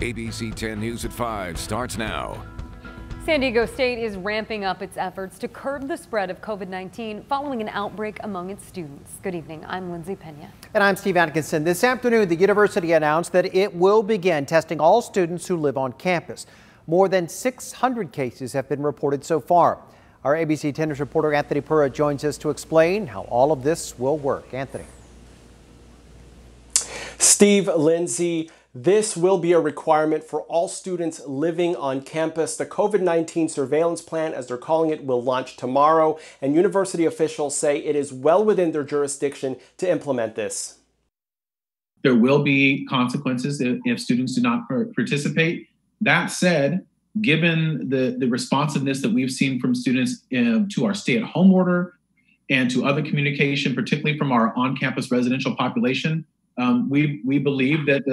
ABC 10 News at 5 starts now. San Diego State is ramping up its efforts to curb the spread of COVID-19 following an outbreak among its students. Good evening, I'm Lindsay Pena. And I'm Steve Atkinson. This afternoon, the university announced that it will begin testing all students who live on campus. More than 600 cases have been reported so far. Our ABC 10 News reporter Anthony Pura joins us to explain how all of this will work. Anthony. Steve, Lindsay, this will be a requirement for all students living on campus. The COVID-19 surveillance plan, as they're calling it, will launch tomorrow, and university officials say it is well within their jurisdiction to implement this. There will be consequences if students do not participate. That said, given the responsiveness that we've seen from students to our stay-at-home order and to other communication, particularly from our on-campus residential population, we believe that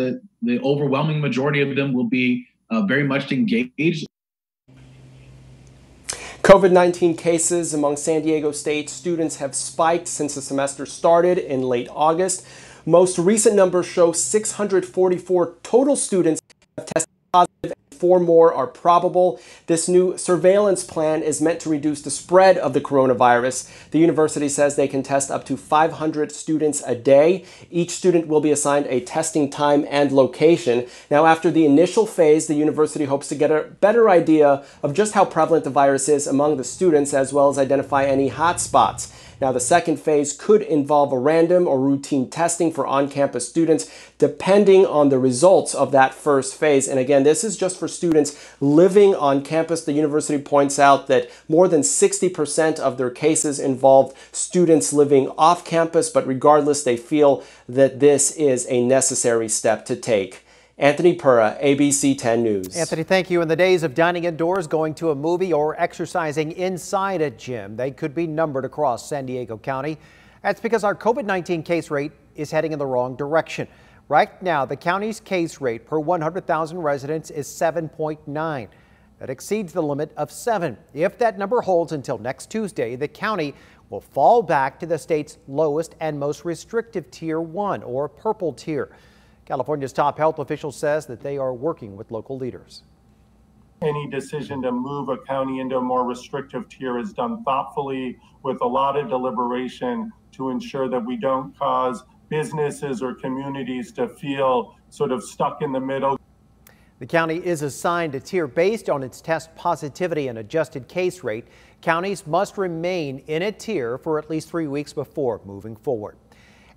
the overwhelming majority of them will be very much engaged. COVID-19 cases among San Diego State students have spiked since the semester started in late August. Most recent numbers show 644 total students have tested positive. 4 more are probable. This new surveillance plan is meant to reduce the spread of the coronavirus. The university says they can test up to 500 students a day. Each student will be assigned a testing time and location. Now, after the initial phase, the university hopes to get a better idea of just how prevalent the virus is among the students, as well as identify any hot spots. Now, the second phase could involve a random or routine testing for on-campus students, depending on the results of that first phase. And again, this is just for students living on campus. The university points out that more than 60% of their cases involved students living off campus, but regardless, they feel that this is a necessary step to take. Anthony Pura, ABC 10 News. Anthony, thank you. In the days of dining indoors, going to a movie, or exercising inside a gym, they could be numbered across San Diego County. That's because our COVID-19 case rate is heading in the wrong direction. Right now, the county's case rate per 100,000 residents is 7.9. That exceeds the limit of 7. If that number holds until next Tuesday, the county will fall back to the state's lowest and most restrictive Tier 1, or purple tier. California's top health official says that they are working with local leaders. Any decision to move a county into a more restrictive tier is done thoughtfully with a lot of deliberation to ensure that we don't cause businesses or communities to feel sort of stuck in the middle. The county is assigned a tier based on its test positivity and adjusted case rate. Counties must remain in a tier for at least 3 weeks before moving forward.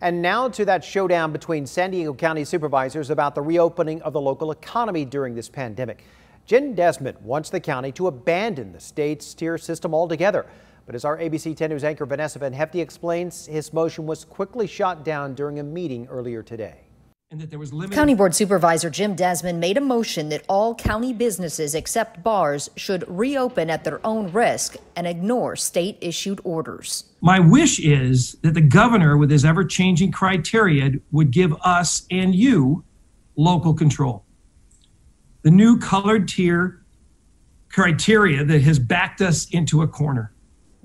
And now to that showdown between San Diego County supervisors about the reopening of the local economy during this pandemic. Jen Desmond wants the county to abandon the state's tier system altogether. But as our ABC 10 News anchor Vanessa Van Hefty explains, his motion was quickly shot down during a meeting earlier today. And that there was County Board Supervisor Jim Desmond made a motion that all county businesses except bars should reopen at their own risk and ignore state-issued orders. My wish is that the governor, with his ever-changing criteria, would give us and you local control. The new colored tier criteria that has backed us into a corner.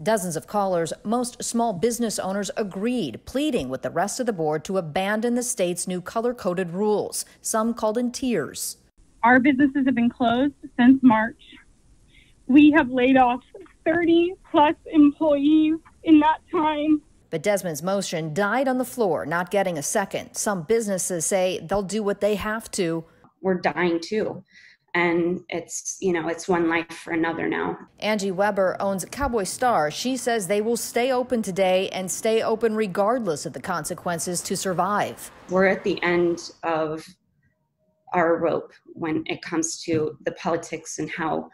Dozens of callers, most small business owners, agreed, pleading with the rest of the board to abandon the state's new color-coded rules, some called in tiers. Our businesses have been closed since March. We have laid off 30-plus employees in that time. But Desmond's motion died on the floor, not getting a second. Some businesses say they'll do what they have to. We're dying too. And it's one life for another now. Angie Weber owns Cowboy Star. She says they will stay open today and stay open regardless of the consequences to survive. We're at the end of our rope when it comes to the politics and how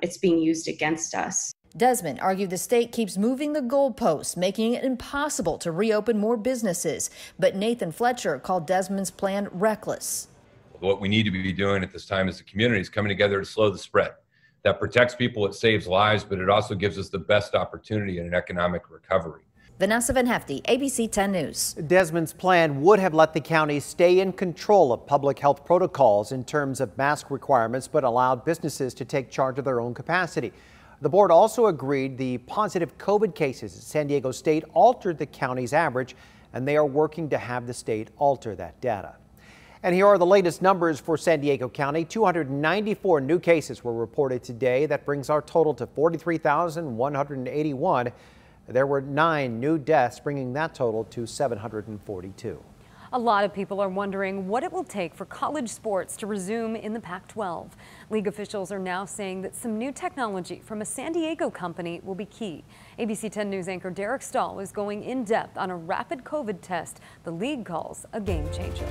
it's being used against us. Desmond argued the state keeps moving the goalposts, making it impossible to reopen more businesses. But Nathan Fletcher called Desmond's plan reckless. What we need to be doing at this time as a community is coming together to slow the spread. That protects people, it saves lives, but it also gives us the best opportunity in an economic recovery. Vanessa Van Hefty, ABC 10 News. Desmond's plan would have let the county stay in control of public health protocols in terms of mask requirements, but allowed businesses to take charge of their own capacity. The board also agreed the positive COVID cases at San Diego State altered the county's average, and they are working to have the state alter that data. And here are the latest numbers for San Diego County. 294 new cases were reported today. That brings our total to 43,181. There were 9 new deaths, bringing that total to 742. A lot of people are wondering what it will take for college sports to resume in the Pac-12. League officials are now saying that some new technology from a San Diego company will be key. ABC 10 News anchor Derek Stahl is going in depth on a rapid COVID test the league calls a game changer.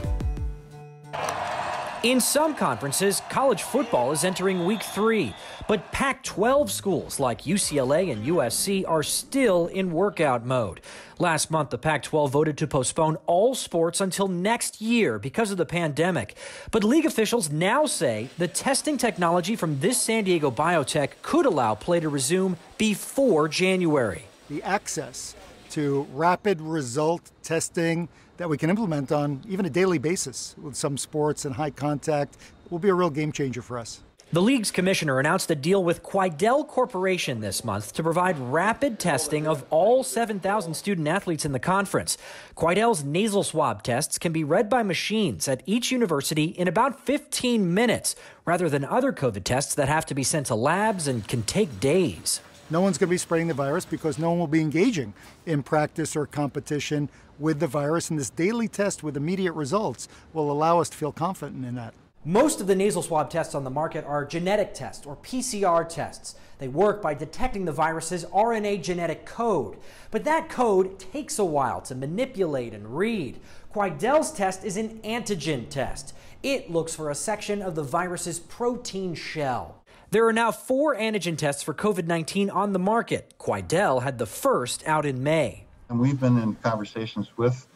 In some conferences, college football is entering week 3, but Pac-12 schools like UCLA and USC are still in workout mode. Last month, the Pac-12 voted to postpone all sports until next year because of the pandemic. But league officials now say the testing technology from this San Diego biotech could allow play to resume before January. The access to rapid result testing that we can implement on even a daily basis with some sports and high contact will be a real game changer for us. The league's commissioner announced a deal with Quidel Corporation this month to provide rapid testing of all 7,000 student athletes in the conference. Quidel's nasal swab tests can be read by machines at each university in about 15 minutes, rather than other COVID tests that have to be sent to labs and can take days. No one's going to be spreading the virus because no one will be engaging in practice or competition with the virus, and this daily test with immediate results will allow us to feel confident in that. Most of the nasal swab tests on the market are genetic tests or PCR tests. They work by detecting the virus's RNA genetic code. But that code takes a while to manipulate and read. Quidel's test is an antigen test. It looks for a section of the virus's protein shell. There are now 4 antigen tests for COVID-19 on the market. Quidel had the first out in May. And we've been in conversations with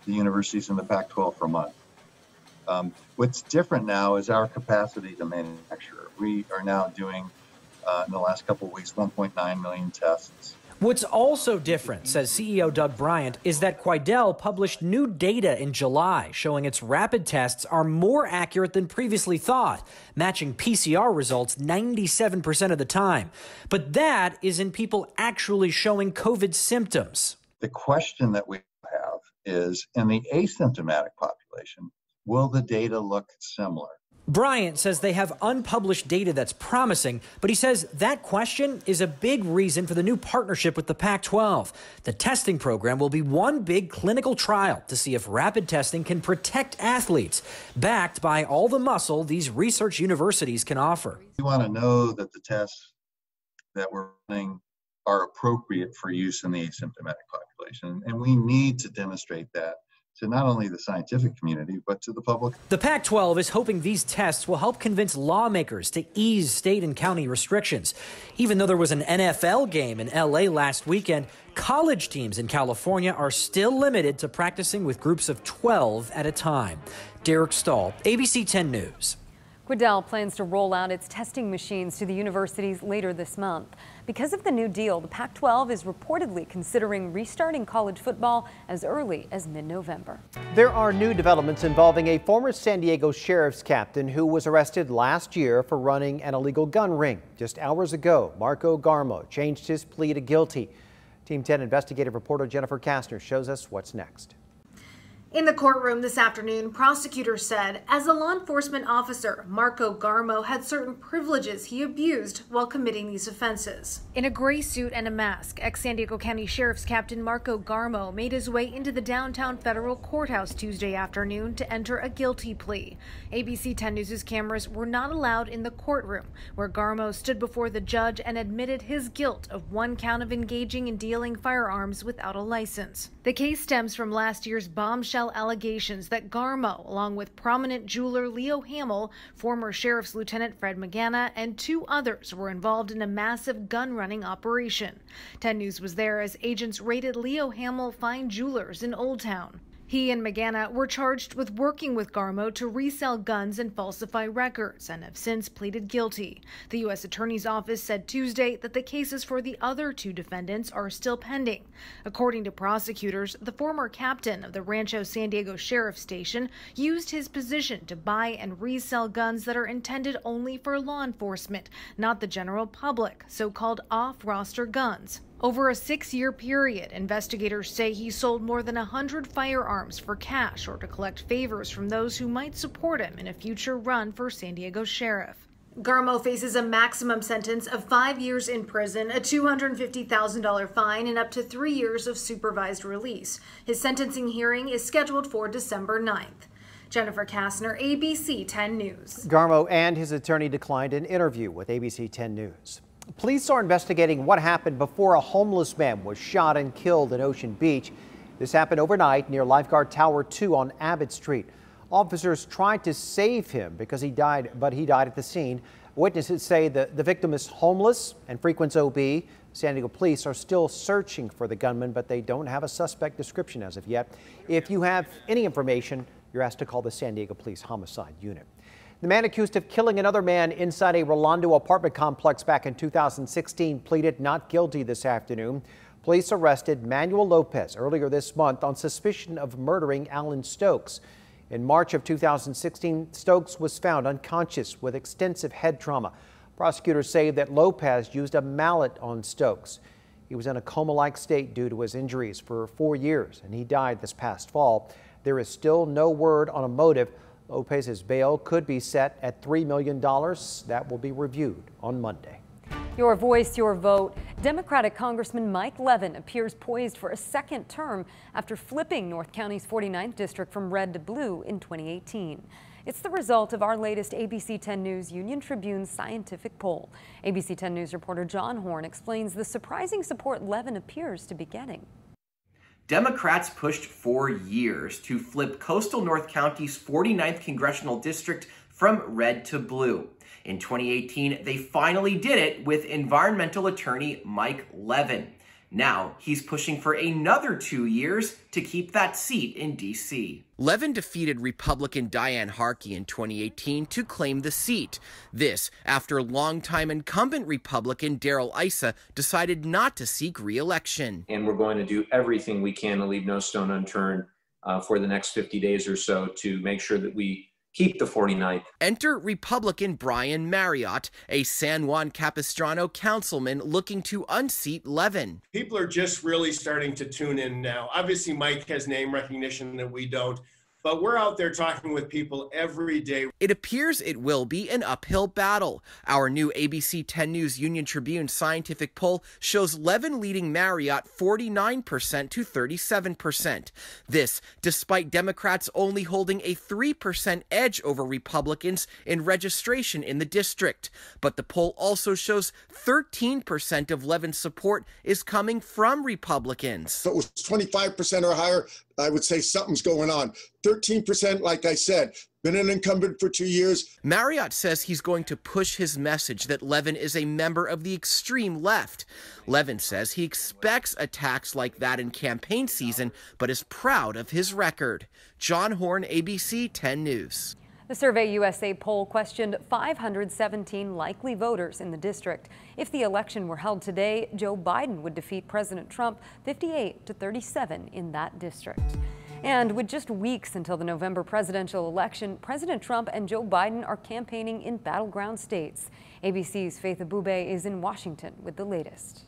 the universities in the Pac-12 for a month. What's different now is our capacity to manufacture. We are now doing, in the last couple of weeks, 1.9 million tests. What's also different, says CEO Doug Bryant, is that Quidel published new data in July showing its rapid tests are more accurate than previously thought, matching PCR results 97% of the time. But that is in people actually showing COVID symptoms. The question that we have is, in the asymptomatic population, will the data look similar? Bryant says they have unpublished data that's promising, but he says that question is a big reason for the new partnership with the Pac-12. The testing program will be one big clinical trial to see if rapid testing can protect athletes, backed by all the muscle these research universities can offer. We want to know that the tests that we're running are appropriate for use in the asymptomatic population, and we need to demonstrate that to not only the scientific community, but to the public. The Pac-12 is hoping these tests will help convince lawmakers to ease state and county restrictions. Even though there was an NFL game in LA last weekend, college teams in California are still limited to practicing with groups of 12 at a time. Derek Stahl, ABC 10 News. Quidel plans to roll out its testing machines to the universities later this month. Because of the new deal, the Pac-12 is reportedly considering restarting college football as early as mid-November. There are new developments involving a former San Diego sheriff's captain who was arrested last year for running an illegal gun ring. Just hours ago, Marco Garmo changed his plea to guilty. Team 10 investigative reporter Jennifer Kastner shows us what's next. In the courtroom this afternoon, prosecutors said as a law enforcement officer, Marco Garmo had certain privileges he abused while committing these offenses. In a gray suit and a mask, ex-San Diego County Sheriff's Captain Marco Garmo made his way into the downtown federal courthouse Tuesday afternoon to enter a guilty plea. ABC 10 News' cameras were not allowed in the courtroom, where Garmo stood before the judge and admitted his guilt of 1 count of engaging in dealing firearms without a license. The case stems from last year's bombshell allegations that Garmo, along with prominent jeweler Leo Hamill, former Sheriff's Lieutenant Fred Magana, and 2 others were involved in a massive gun-running operation. 10 News was there as agents raided Leo Hamill fine jewelers in Old Town. He and Magana were charged with working with Garmo to resell guns and falsify records and have since pleaded guilty. The U.S. Attorney's Office said Tuesday that the cases for the other 2 defendants are still pending. According to prosecutors, the former captain of the Rancho San Diego Sheriff's Station used his position to buy and resell guns that are intended only for law enforcement, not the general public, so-called off-roster guns. Over a 6-year period, investigators say he sold more than 100 firearms for cash or to collect favors from those who might support him in a future run for San Diego sheriff. Garmo faces a maximum sentence of 5 years in prison, a $250,000 fine, and up to 3 years of supervised release. His sentencing hearing is scheduled for December 9th. Jennifer Kastner, ABC 10 News. Garmo and his attorney declined an interview with ABC 10 News. Police are investigating what happened before a homeless man was shot and killed in Ocean Beach. This happened overnight near Lifeguard Tower 2 on Abbott Street. Officers tried to save him because he died at the scene. Witnesses say the victim is homeless and frequents OB. San Diego police are still searching for the gunman, but they don't have a suspect description as of yet. If you have any information, you're asked to call the San Diego Police Homicide Unit. The man accused of killing another man inside a Rolando apartment complex back in 2016 pleaded not guilty this afternoon. Police arrested Manuel Lopez earlier this month on suspicion of murdering Alan Stokes. In March of 2016, Stokes was found unconscious with extensive head trauma. Prosecutors say that Lopez used a mallet on Stokes. He was in a coma-like state due to his injuries for 4 years, and he died this past fall. There is still no word on a motive. Lopez's bail could be set at $3 million. That will be reviewed on Monday. Your voice, your vote. Democratic Congressman Mike Levin appears poised for a second term after flipping North County's 49th district from red to blue in 2018. It's the result of our latest ABC 10 News Union Tribune scientific poll. ABC 10 News reporter John Horn explains the surprising support Levin appears to be getting. Democrats pushed for years to flip coastal North County's 49th congressional district from red to blue. In 2018, they finally did it with environmental attorney Mike Levin. Now he's pushing for another 2 years to keep that seat in D.C. Levin defeated Republican Diane Harkey in 2018 to claim the seat. This after longtime incumbent Republican Darrell Issa decided not to seek re-election. And we're going to do everything we can to leave no stone unturned for the next 50 days or so to make sure that we keep the 49th. Enter Republican Brian Marriott, a San Juan Capistrano councilman looking to unseat Levin. People are just really starting to tune in now. Obviously, Mike has name recognition that we don't, but we're out there talking with people every day. It appears it will be an uphill battle. Our new ABC 10 News Union Tribune scientific poll shows Levin leading Marriott 49% to 37%. This despite Democrats only holding a 3% edge over Republicans in registration in the district. But the poll also shows 13% of Levin's support is coming from Republicans. So it was 25% or higher, I would say something's going on. 13%, like I said, been an incumbent for 2 years. Marriott says he's going to push his message that Levin is a member of the extreme left. Levin says he expects attacks like that in campaign season, but is proud of his record. John Horn, ABC 10 News. The Survey USA poll questioned 517 likely voters in the district. If the election were held today, Joe Biden would defeat President Trump 58 to 37 in that district. And with just weeks until the November presidential election, President Trump and Joe Biden are campaigning in battleground states. ABC's Faith Abube is in Washington with the latest.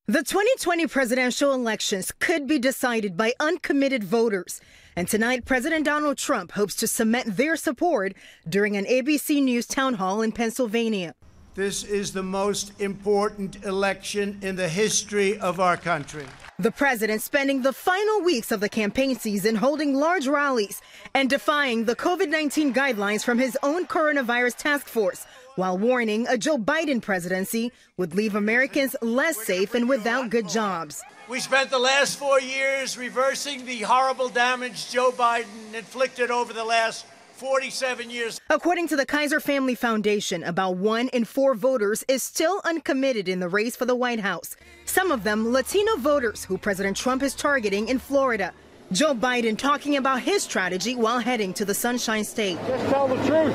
The 2020 presidential elections could be decided by uncommitted voters. And tonight, President Donald Trump hopes to cement their support during an ABC News town hall in Pennsylvania. This is the most important election in the history of our country. The president spending the final weeks of the campaign season holding large rallies and defying the COVID-19 guidelines from his own coronavirus task force, while warning a Joe Biden presidency would leave Americans less safe and without good jobs. We spent the last 4 years reversing the horrible damage Joe Biden inflicted over the last 47 years. According to the Kaiser Family Foundation, about 1 in 4 voters is still uncommitted in the race for the White House. Some of them Latino voters who President Trump is targeting in Florida. Joe Biden talking about his strategy while heading to the Sunshine State. Just tell the truth.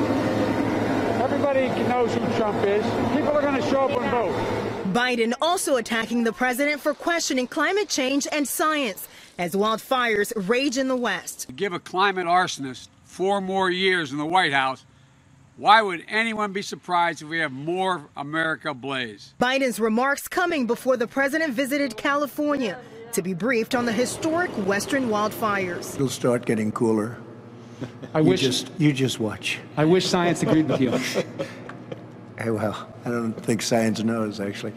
Everybody knows who Trump is. People are going to show up and vote. Biden also attacking the president for questioning climate change and science as wildfires rage in the West. Give a climate arsonist 4 more years in the White House, Why would anyone be surprised if we have more America ablaze? Biden's remarks coming before the president visited California to be briefed on the historic western wildfires. It'll start getting cooler. You just watch. I wish science agreed with you. Hey, well, I don't think science knows, actually.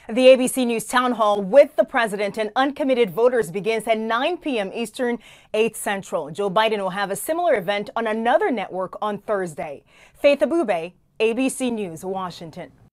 The ABC News Town Hall with the president and uncommitted voters begins at 9 p.m. Eastern, 8 Central. Joe Biden will have a similar event on another network on Thursday. Faith Abube, ABC News, Washington.